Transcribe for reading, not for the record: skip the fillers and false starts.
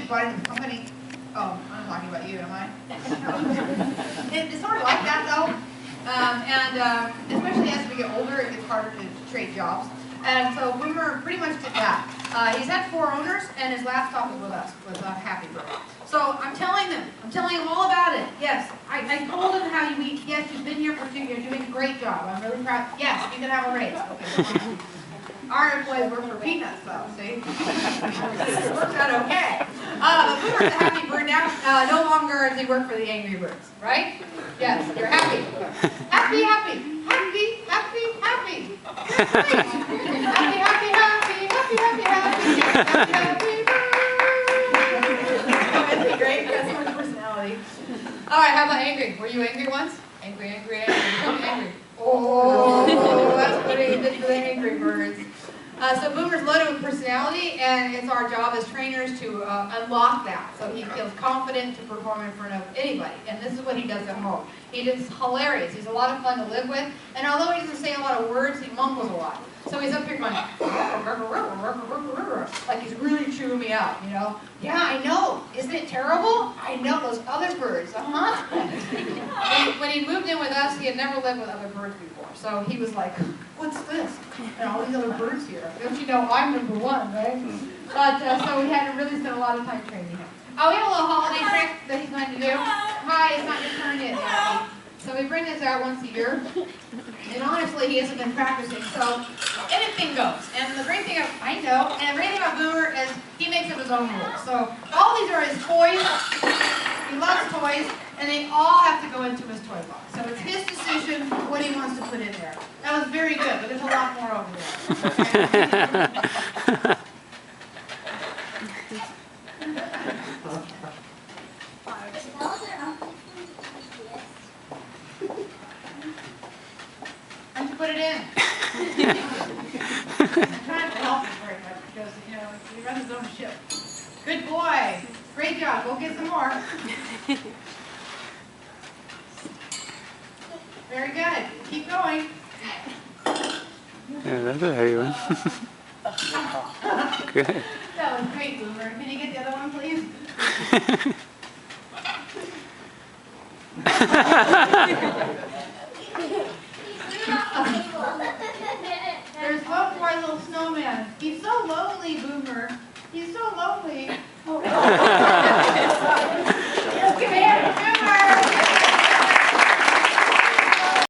brought into the company. Oh, I'm talking about you, am I? It's sort of like that though. Especially as we get older, it gets harder to trade jobs. And so Boomer pretty much did that. He's had 4 owners, and his last stop was with us, with Happy Bird. So I'm telling him all about it. Yes, I told him how you eat. Yes, you've been here for 2 years. You're doing a great job. I'm really proud. Yes, you can have a raise. Okay. Our employees work for peanuts, though. See, it works out okay. But Boomer's a Happy Bird now. No longer does he work for the Angry Birds, right? Yes, you're happy. Happy, happy, happy, happy, happy. Happy, happy, happy, happy, happy, happy, happy. Isn't he great? He has so much personality. All right, how about angry? Were you angry once? Angry, angry, angry. Become angry. Oh, that's what he did for the Angry Birds. So Boomer's loaded with personality, and it's our job as trainers to unlock that so he feels confident to perform in front of anybody. And this is what he does at home. He is hilarious. He's a lot of fun to live with, and although he doesn't say a lot of words, he mumbles a lot. So he's up here going, like he's really chewing me out, you know. Yeah, I know. Isn't it terrible? I know those other birds, When he moved in with us, he had never lived with other birds before. So he was like, what's this? And all these other birds here. Don't you know I'm number 1, right? But so we had to really spend a lot of time training him. Oh, we have a little holiday trick that he's going to do. Hi, it's not your turn yet, Jackie. So we bring this out once a year. And honestly, he hasn't been practicing, so anything goes. And the great thing, I know, and the great thing about Boomer is he makes up his own rules. So all these are his toys. He loves toys, and they all have to go into his toy box. So it's his decision what he wants to put in there. That was very good, but there's a lot more over there. Why don't you put it in? I'm trying to help him very much because, you know, he runs his own ship. Good boy. Great job. Go get some more. Very good. Keep going. Yeah, that's a heavy one. Good. That was great, Boomer. Can you get the other one, please?